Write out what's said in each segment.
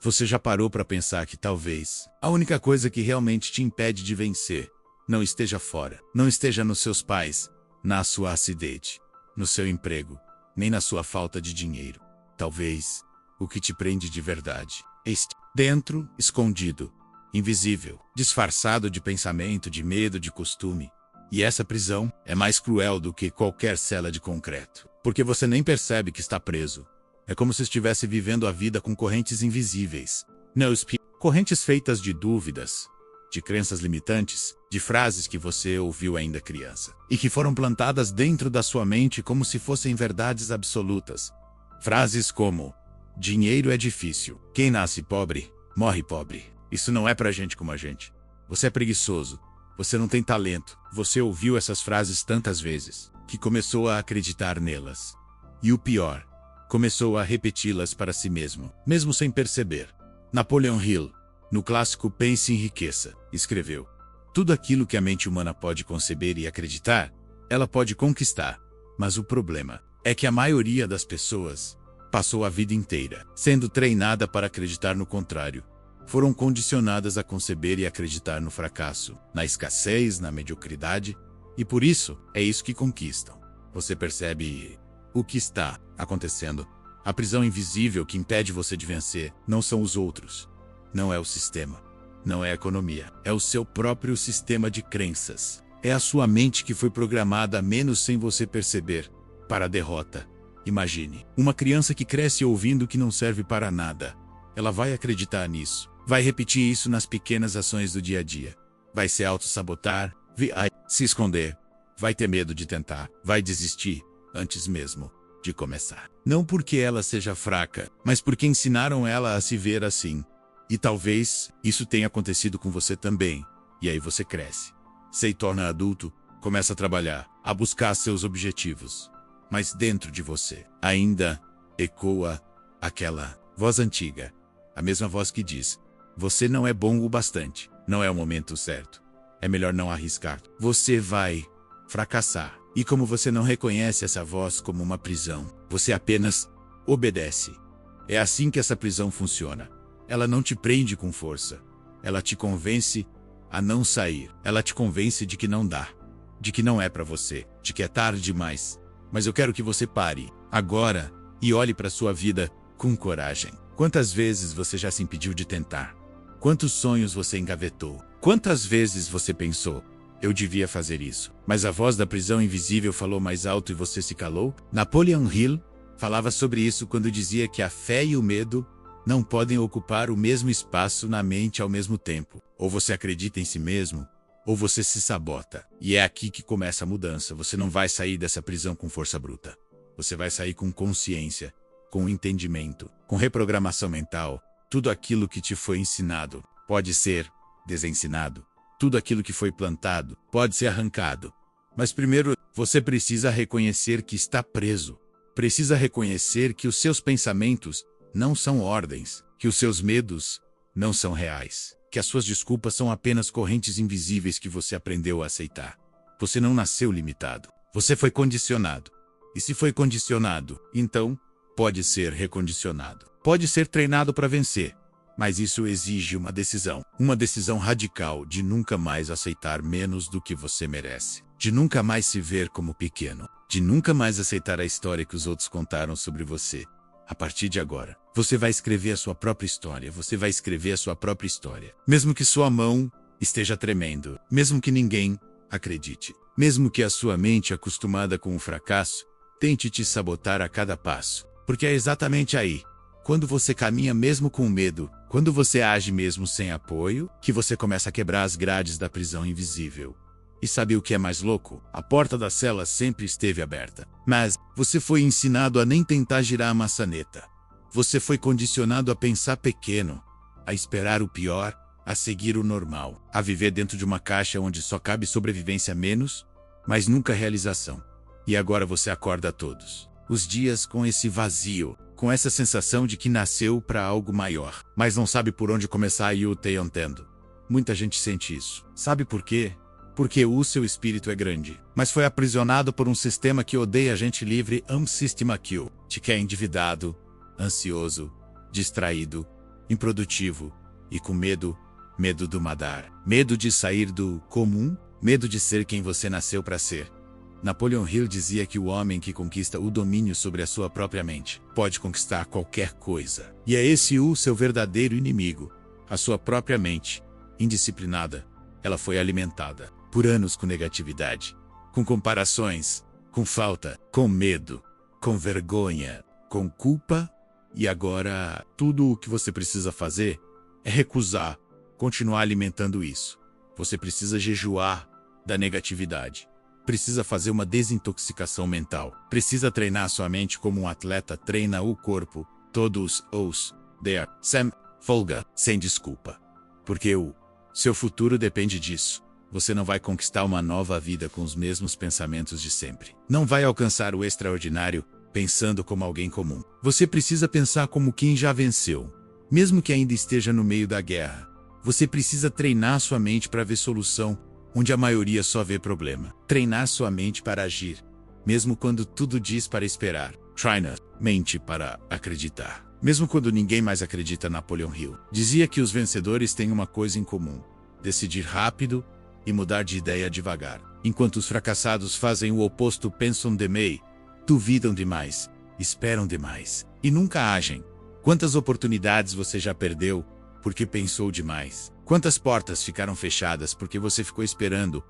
Você já parou para pensar que talvez a única coisa que realmente te impede de vencer não esteja fora, não esteja nos seus pais, na sua acidez, no seu emprego, nem na sua falta de dinheiro. Talvez o que te prende de verdade esteja dentro, escondido, invisível, disfarçado de pensamento, de medo, de costume. E essa prisão é mais cruel do que qualquer cela de concreto, porque você nem percebe que está preso. É como se estivesse vivendo a vida com correntes invisíveis. Correntes feitas de dúvidas, de crenças limitantes, de frases que você ouviu ainda criança, e que foram plantadas dentro da sua mente como se fossem verdades absolutas. Frases como: dinheiro é difícil, quem nasce pobre, morre pobre. Isso não é pra gente como a gente. Você é preguiçoso, você não tem talento. Você ouviu essas frases tantas vezes, que começou a acreditar nelas. E o pior, começou a repeti-las para si mesmo, mesmo sem perceber. Napoleon Hill, no clássico Pense em Riqueza, escreveu: tudo aquilo que a mente humana pode conceber e acreditar, ela pode conquistar. Mas o problema é que a maioria das pessoas passou a vida inteira sendo treinada para acreditar no contrário. Foram condicionadas a conceber e acreditar no fracasso, na escassez, na mediocridade, e por isso é isso que conquistam. Você percebe o que está acontecendo? A prisão invisível que impede você de vencer não são os outros, não é o sistema, não é a economia, é o seu próprio sistema de crenças. É a sua mente que foi programada, menos sem você perceber, para a derrota. Imagine uma criança que cresce ouvindo que não serve para nada. Ela vai acreditar nisso. Vai repetir isso nas pequenas ações do dia a dia. Vai se auto-sabotar, vai se esconder, vai ter medo de tentar, vai desistir antes mesmo de começar. Não porque ela seja fraca, mas porque ensinaram ela a se ver assim. E talvez isso tenha acontecido com você também. E aí você cresce, se torna adulto, começa a trabalhar, a buscar seus objetivos. Mas dentro de você ainda ecoa aquela voz antiga, a mesma voz que diz: você não é bom o bastante, não é o momento certo, é melhor não arriscar, você vai fracassar. E como você não reconhece essa voz como uma prisão, você apenas obedece. É assim que essa prisão funciona. Ela não te prende com força, ela te convence a não sair, ela te convence de que não dá, de que não é para você, de que é tarde demais. Mas eu quero que você pare agora e olhe para sua vida com coragem. Quantas vezes você já se impediu de tentar? Quantos sonhos você engavetou? Quantas vezes você pensou: eu devia fazer isso, mas a voz da prisão invisível falou mais alto e você se calou? Napoleon Hill falava sobre isso quando dizia que a fé e o medo não podem ocupar o mesmo espaço na mente ao mesmo tempo. Ou você acredita em si mesmo, ou você se sabota. E é aqui que começa a mudança. Você não vai sair dessa prisão com força bruta. Você vai sair com consciência, com entendimento, com reprogramação mental. Tudo aquilo que te foi ensinado pode ser desensinado. Tudo aquilo que foi plantado pode ser arrancado. Mas primeiro, você precisa reconhecer que está preso. Precisa reconhecer que os seus pensamentos não são ordens, que os seus medos não são reais, que as suas desculpas são apenas correntes invisíveis que você aprendeu a aceitar. Você não nasceu limitado. Você foi condicionado. E se foi condicionado, então pode ser recondicionado. Pode ser treinado para vencer. Mas isso exige uma decisão radical de nunca mais aceitar menos do que você merece, de nunca mais se ver como pequeno, de nunca mais aceitar a história que os outros contaram sobre você. A partir de agora, você vai escrever a sua própria história, você vai escrever a sua própria história. Mesmo que sua mão esteja tremendo, mesmo que ninguém acredite, mesmo que a sua mente acostumada com o fracasso tente te sabotar a cada passo. Porque é exatamente aí, quando você caminha mesmo com medo, quando você age mesmo sem apoio, que você começa a quebrar as grades da prisão invisível. E sabe o que é mais louco? A porta da cela sempre esteve aberta. Mas você foi ensinado a nem tentar girar a maçaneta. Você foi condicionado a pensar pequeno, a esperar o pior, a seguir o normal, a viver dentro de uma caixa onde só cabe sobrevivência menos, mas nunca realização. E agora você acorda todos os dias com esse vazio, com essa sensação de que nasceu para algo maior, mas não sabe por onde começar e eu te entendo. Muita gente sente isso. Sabe por quê? Porque o seu espírito é grande, mas foi aprisionado por um sistema que odeia gente livre, sistema que te quer endividado, ansioso, distraído, improdutivo e com medo do mudar, medo de sair do comum, medo de ser quem você nasceu para ser. Napoleon Hill dizia que o homem que conquista o domínio sobre a sua própria mente pode conquistar qualquer coisa. E é esse o seu verdadeiro inimigo, a sua própria mente. Indisciplinada, ela foi alimentada por anos com negatividade, com comparações, com falta, com medo, com vergonha, com culpa. E agora, tudo o que você precisa fazer é recusar, continuar alimentando isso. Você precisa jejuar da negatividade. Precisa fazer uma desintoxicação mental. Precisa treinar sua mente como um atleta treina o corpo. Todos os dias, sem folga, sem desculpa. Porque o seu futuro depende disso. Você não vai conquistar uma nova vida com os mesmos pensamentos de sempre. Não vai alcançar o extraordinário pensando como alguém comum. Você precisa pensar como quem já venceu, mesmo que ainda esteja no meio da guerra. Você precisa treinar sua mente para ver solução onde a maioria só vê problema. Treinar sua mente para agir, mesmo quando tudo diz para esperar. Treina mente para acreditar. Mesmo quando ninguém mais acredita. Napoleon Hill dizia que os vencedores têm uma coisa em comum: decidir rápido e mudar de ideia devagar. Enquanto os fracassados fazem o oposto, pensam demais, duvidam demais, esperam demais e nunca agem. Quantas oportunidades você já perdeu porque pensou demais? Quantas portas ficaram fechadas porque você ficou esperando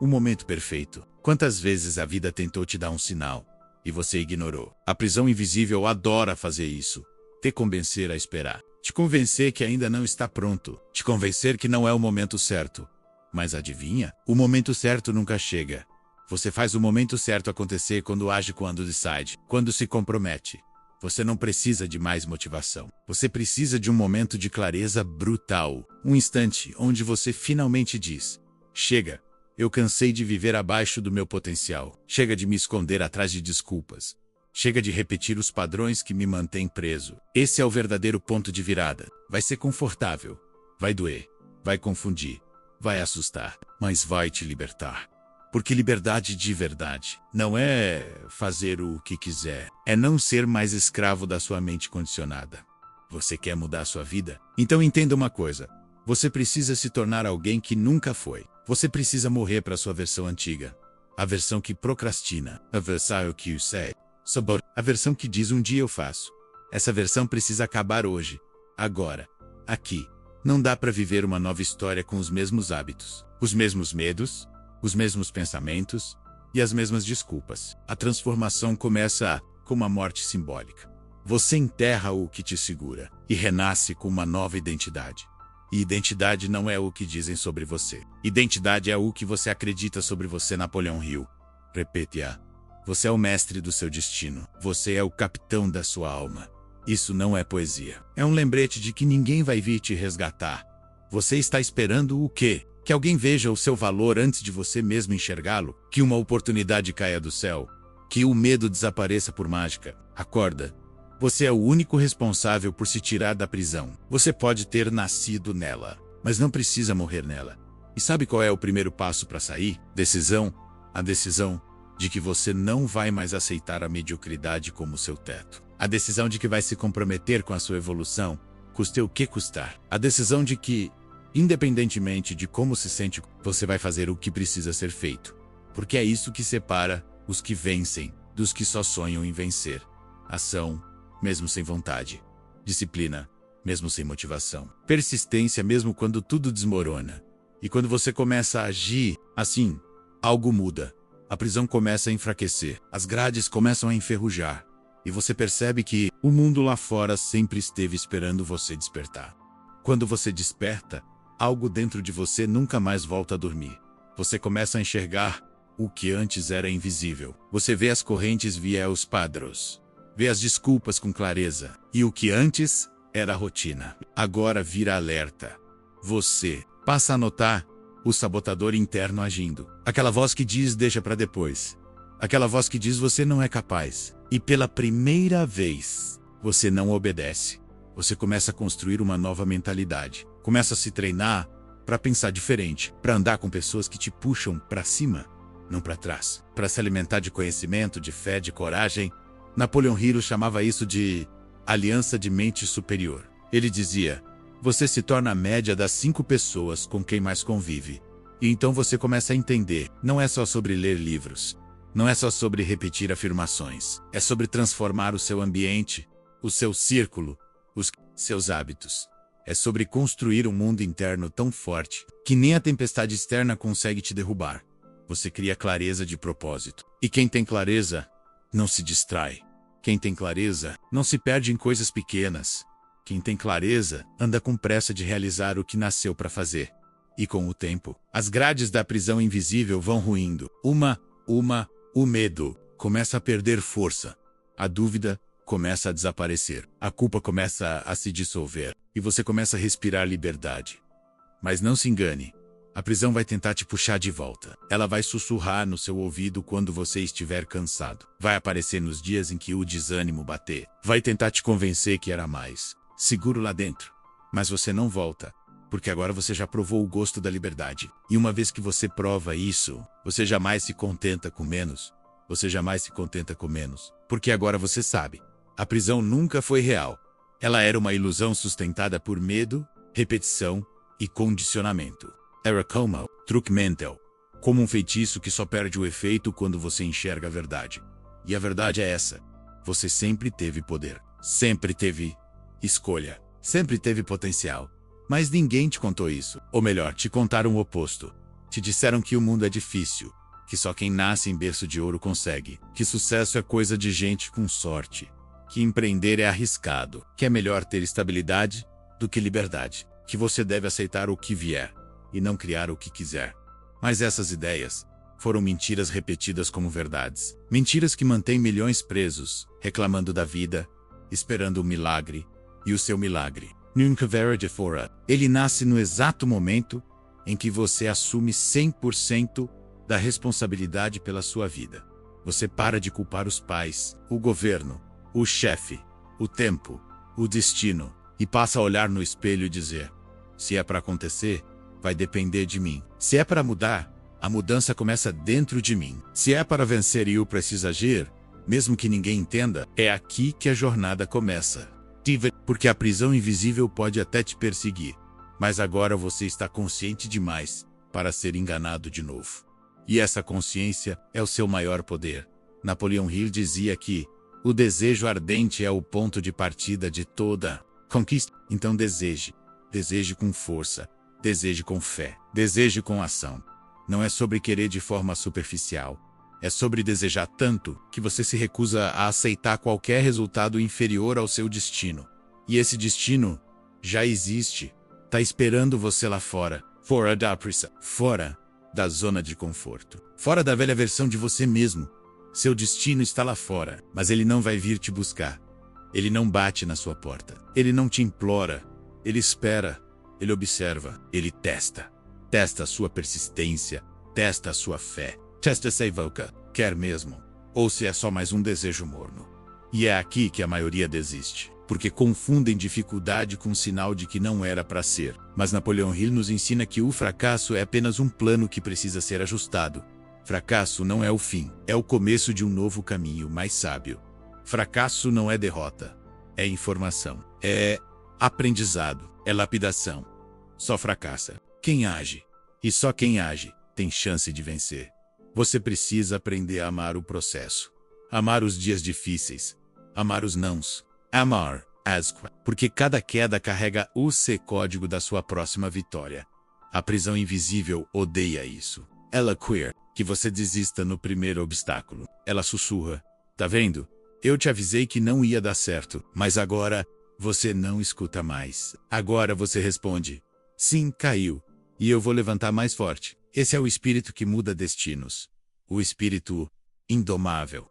o momento perfeito? Quantas vezes a vida tentou te dar um sinal e você ignorou? A prisão invisível adora fazer isso. Te convencer a esperar. Te convencer que ainda não está pronto. Te convencer que não é o momento certo. Mas adivinha? O momento certo nunca chega. Você faz o momento certo acontecer quando age, quando decide, quando se compromete. Você não precisa de mais motivação. Você precisa de um momento de clareza brutal. Um instante onde você finalmente diz: chega, eu cansei de viver abaixo do meu potencial. Chega de me esconder atrás de desculpas. Chega de repetir os padrões que me mantêm preso. Esse é o verdadeiro ponto de virada. Vai ser confortável. Vai doer. Vai confundir. Vai assustar. Mas vai te libertar. Porque liberdade de verdade não é fazer o que quiser. É não ser mais escravo da sua mente condicionada. Você quer mudar sua vida? Então entenda uma coisa. Você precisa se tornar alguém que nunca foi. Você precisa morrer para sua versão antiga. A versão que procrastina. A versão que o sei. A versão que diz um dia eu faço. Essa versão precisa acabar hoje. Agora. Aqui. Não dá para viver uma nova história com os mesmos hábitos. Os mesmos medos. Os mesmos pensamentos e as mesmas desculpas. A transformação começa com uma morte simbólica. Você enterra o que te segura e renasce com uma nova identidade. E identidade não é o que dizem sobre você. Identidade é o que você acredita sobre você. Napoleon Hill. Repete-a. Você é o mestre do seu destino. Você é o capitão da sua alma. Isso não é poesia. É um lembrete de que ninguém vai vir te resgatar. Você está esperando o quê? Que alguém veja o seu valor antes de você mesmo enxergá-lo? Que uma oportunidade caia do céu? Que o medo desapareça por mágica? Acorda. Você é o único responsável por se tirar da prisão. Você pode ter nascido nela, mas não precisa morrer nela. E sabe qual é o primeiro passo para sair? Decisão. A decisão de que você não vai mais aceitar a mediocridade como seu teto. A decisão de que vai se comprometer com a sua evolução, custe o que custar. A decisão de que, independentemente de como se sente, você vai fazer o que precisa ser feito. Porque é isso que separa os que vencem dos que só sonham em vencer. Ação, mesmo sem vontade. Disciplina, mesmo sem motivação. Persistência, mesmo quando tudo desmorona. E quando você começa a agir assim, algo muda. A prisão começa a enfraquecer. As grades começam a enferrujar. E você percebe que o mundo lá fora sempre esteve esperando você despertar. Quando você desperta, algo dentro de você nunca mais volta a dormir. Você começa a enxergar o que antes era invisível. Você vê as correntes via os padrões. Vê as desculpas com clareza. E o que antes era rotina, agora vira alerta. Você passa a notar o sabotador interno agindo. Aquela voz que diz deixa para depois. Aquela voz que diz você não é capaz. E pela primeira vez, você não obedece. Você começa a construir uma nova mentalidade. Começa a se treinar para pensar diferente, para andar com pessoas que te puxam para cima, não para trás. Para se alimentar de conhecimento, de fé, de coragem. Napoleon Hill chamava isso de aliança de mente superior. Ele dizia: Você se torna a média das 5 pessoas com quem mais convive. E então você começa a entender, não é só sobre ler livros. Não é só sobre repetir afirmações. É sobre transformar o seu ambiente, o seu círculo, os seus hábitos. É sobre construir um mundo interno tão forte que nem a tempestade externa consegue te derrubar. Você cria clareza de propósito. E quem tem clareza, não se distrai. Quem tem clareza, não se perde em coisas pequenas. Quem tem clareza, anda com pressa de realizar o que nasceu para fazer. E com o tempo, as grades da prisão invisível vão ruindo. O medo começa a perder força. A dúvida começa a desaparecer. A culpa começa a se dissolver. E você começa a respirar liberdade. Mas não se engane. A prisão vai tentar te puxar de volta. Ela vai sussurrar no seu ouvido quando você estiver cansado. Vai aparecer nos dias em que o desânimo bater. Vai tentar te convencer que era mais seguro lá dentro. Mas você não volta. Porque agora você já provou o gosto da liberdade. E uma vez que você prova isso, você jamais se contenta com menos. Você jamais se contenta com menos. Porque agora você sabe. A prisão nunca foi real. Ela era uma ilusão sustentada por medo, repetição e condicionamento. Era como truque mental. Como um feitiço que só perde o efeito quando você enxerga a verdade. E a verdade é essa. Você sempre teve poder. Sempre teve escolha. Sempre teve potencial. Mas ninguém te contou isso. Ou melhor, te contaram o oposto. Te disseram que o mundo é difícil. Que só quem nasce em berço de ouro consegue. Que sucesso é coisa de gente com sorte. Que empreender é arriscado. Que é melhor ter estabilidade do que liberdade. Que você deve aceitar o que vier. E não criar o que quiser. Mas essas ideias foram mentiras repetidas como verdades. Mentiras que mantêm milhões presos, reclamando da vida, esperando o milagre. E o seu milagre nunca verá de fora. Ele nasce no exato momento em que você assume 100% da responsabilidade pela sua vida. Você para de culpar os pais, o governo, o chefe, o tempo, o destino, e passa a olhar no espelho e dizer: se é para acontecer, vai depender de mim. Se é para mudar, a mudança começa dentro de mim. Se é para vencer e eu preciso agir, mesmo que ninguém entenda, é aqui que a jornada começa. Porque a prisão invisível pode até te perseguir, mas agora você está consciente demais para ser enganado de novo. E essa consciência é o seu maior poder. Napoleão Hill dizia que o desejo ardente é o ponto de partida de toda conquista. Então deseje. Deseje com força. Deseje com fé. Deseje com ação. Não é sobre querer de forma superficial. É sobre desejar tanto que você se recusa a aceitar qualquer resultado inferior ao seu destino. E esse destino já existe. Tá esperando você lá fora. Fora da pressa. Fora da zona de conforto. Fora da velha versão de você mesmo. Seu destino está lá fora, mas ele não vai vir te buscar. Ele não bate na sua porta. Ele não te implora. Ele espera. Ele observa. Ele testa. Testa a sua persistência. Testa a sua fé. Testa se evoca. Quer mesmo. Ou se é só mais um desejo morno. E é aqui que a maioria desiste. Porque confundem dificuldade com sinal de que não era para ser. Mas Napoleão Hill nos ensina que o fracasso é apenas um plano que precisa ser ajustado. Fracasso não é o fim. É o começo de um novo caminho mais sábio. Fracasso não é derrota. É informação. É aprendizado. É lapidação. Só fracassa quem age. E só quem age tem chance de vencer. Você precisa aprender a amar o processo. Amar os dias difíceis. Amar os nãos. Amar as porque cada queda carrega o código da sua próxima vitória. A prisão invisível odeia isso. Ela quer que você desista no primeiro obstáculo. Ela sussurra: tá vendo? Eu te avisei que não ia dar certo, mas agora você não escuta mais. Agora você responde: sim, caiu. E eu vou levantar mais forte. Esse é o espírito que muda destinos. O espírito indomável.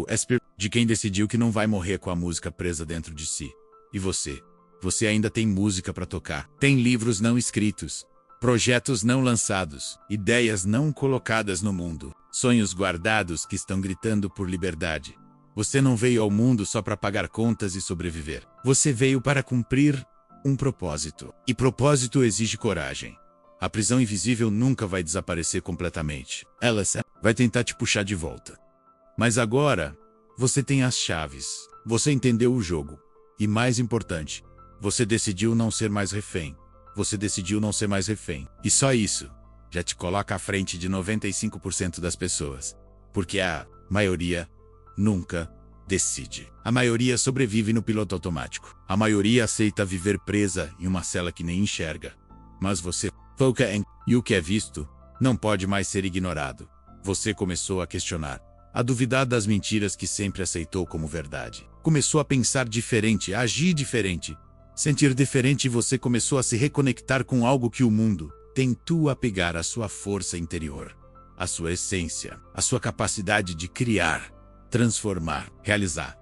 Espírito de quem decidiu que não vai morrer com a música presa dentro de si. E você? Você ainda tem música para tocar. Tem livros não escritos. Projetos não lançados. Ideias não colocadas no mundo. Sonhos guardados que estão gritando por liberdade. Você não veio ao mundo só para pagar contas e sobreviver. Você veio para cumprir um propósito. E propósito exige coragem. A prisão invisível nunca vai desaparecer completamente. Ela vai tentar te puxar de volta. Mas agora, você tem as chaves. Você entendeu o jogo. E mais importante, Você decidiu não ser mais refém. Você decidiu não ser mais refém. E só isso já te coloca à frente de 95% das pessoas. Porque a maioria nunca decide. A maioria sobrevive no piloto automático. A maioria aceita viver presa em uma cela que nem enxerga. Mas você foca em e o que é visto não pode mais ser ignorado. Você começou a questionar, a duvidar das mentiras que sempre aceitou como verdade. Começou a pensar diferente, a agir diferente, sentir diferente, e você começou a se reconectar com algo que o mundo tentou apegar: a sua força interior, a sua essência, a sua capacidade de criar, transformar, realizar.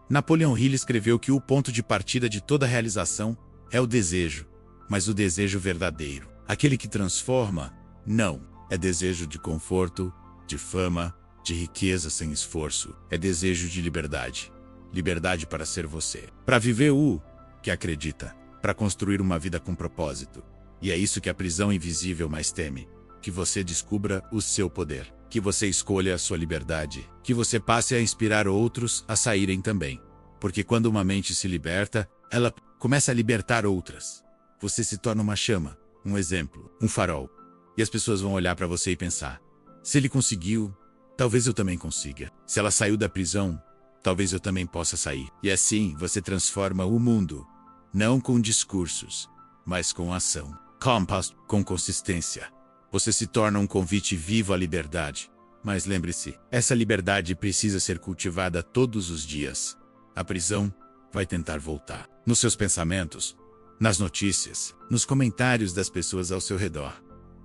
Napoleão Hill escreveu que o ponto de partida de toda realização é o desejo, mas o desejo verdadeiro, aquele que transforma, não é desejo de conforto, de fama, de riqueza sem esforço. É desejo de liberdade. Liberdade para ser você. Para viver o que acredita. Para construir uma vida com propósito. E é isso que a prisão invisível mais teme. Que você descubra o seu poder. Que você escolha a sua liberdade. Que você passe a inspirar outros a saírem também. Porque quando uma mente se liberta, ela começa a libertar outras. Você se torna uma chama, um exemplo, um farol. E as pessoas vão olhar para você e pensar: se ele conseguiu, talvez eu também consiga. Se ela saiu da prisão, talvez eu também possa sair. E assim você transforma o mundo, não com discursos, mas com ação. Compass, com consistência. Você se torna um convite vivo à liberdade. Mas lembre-se, essa liberdade precisa ser cultivada todos os dias. A prisão vai tentar voltar. Nos seus pensamentos, nas notícias, nos comentários das pessoas ao seu redor,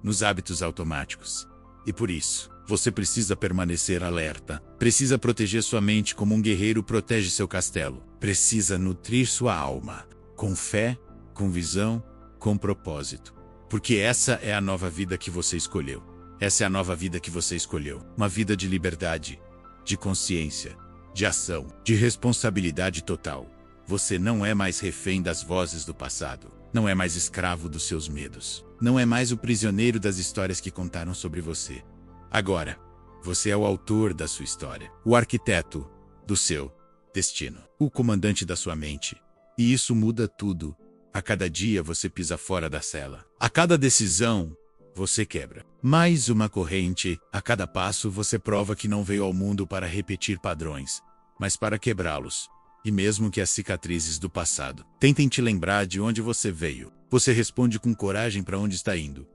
nos hábitos automáticos. E por isso, você precisa permanecer alerta. Precisa proteger sua mente como um guerreiro protege seu castelo. Precisa nutrir sua alma, com fé, com visão, com propósito. Porque essa é a nova vida que você escolheu. Essa é a nova vida que você escolheu. Uma vida de liberdade, de consciência, de ação, de responsabilidade total. Você não é mais refém das vozes do passado. Não é mais escravo dos seus medos. Não é mais o prisioneiro das histórias que contaram sobre você. Agora, você é o autor da sua história. O arquiteto do seu destino. O comandante da sua mente. E isso muda tudo. A cada dia você pisa fora da cela. A cada decisão, você quebra mais uma corrente. A cada passo você prova que não veio ao mundo para repetir padrões, mas para quebrá-los. E mesmo que as cicatrizes do passado tentem te lembrar de onde você veio, você responde com coragem para onde está indo.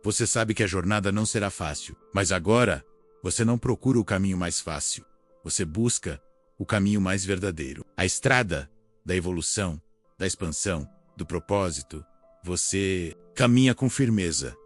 Você sabe que a jornada não será fácil, mas agora você não procura o caminho mais fácil. Você busca o caminho mais verdadeiro. A estrada da evolução, da expansão, do propósito. Você caminha com firmeza,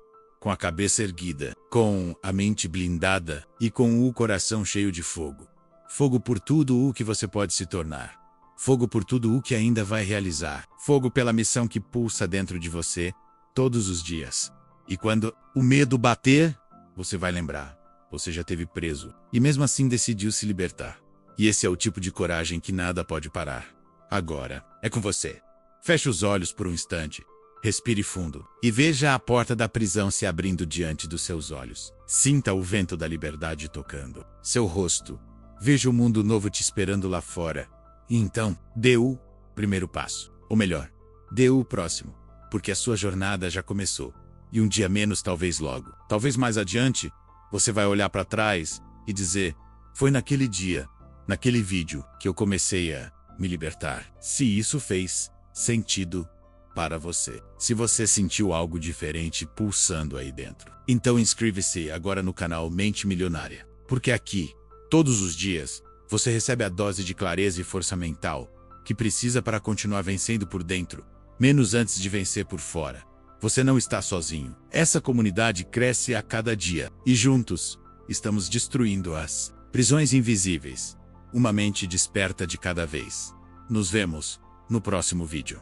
com a cabeça erguida, com a mente blindada e com o coração cheio de fogo. Fogo por tudo o que você pode se tornar. Fogo por tudo o que ainda vai realizar. Fogo pela missão que pulsa dentro de você todos os dias. E quando o medo bater, você vai lembrar. Você já esteve preso e mesmo assim decidiu se libertar. E esse é o tipo de coragem que nada pode parar. Agora, é com você. Feche os olhos por um instante. Respire fundo e veja a porta da prisão se abrindo diante dos seus olhos. Sinta o vento da liberdade tocando seu rosto. Veja o mundo novo te esperando lá fora. E então, dê o primeiro passo. Ou melhor, dê o próximo. Porque a sua jornada já começou. E um dia menos, talvez logo. Talvez mais adiante, você vai olhar para trás e dizer: foi naquele dia, naquele vídeo, que eu comecei a me libertar. Se isso fez sentido para você. Se você sentiu algo diferente pulsando aí dentro. Então inscreve-se agora no canal Mente Milionária. Porque aqui, todos os dias, você recebe a dose de clareza e força mental que precisa para continuar vencendo por dentro, menos antes de vencer por fora. Você não está sozinho. Essa comunidade cresce a cada dia. E juntos, estamos destruindo as prisões invisíveis. Uma mente desperta de cada vez. Nos vemos no próximo vídeo.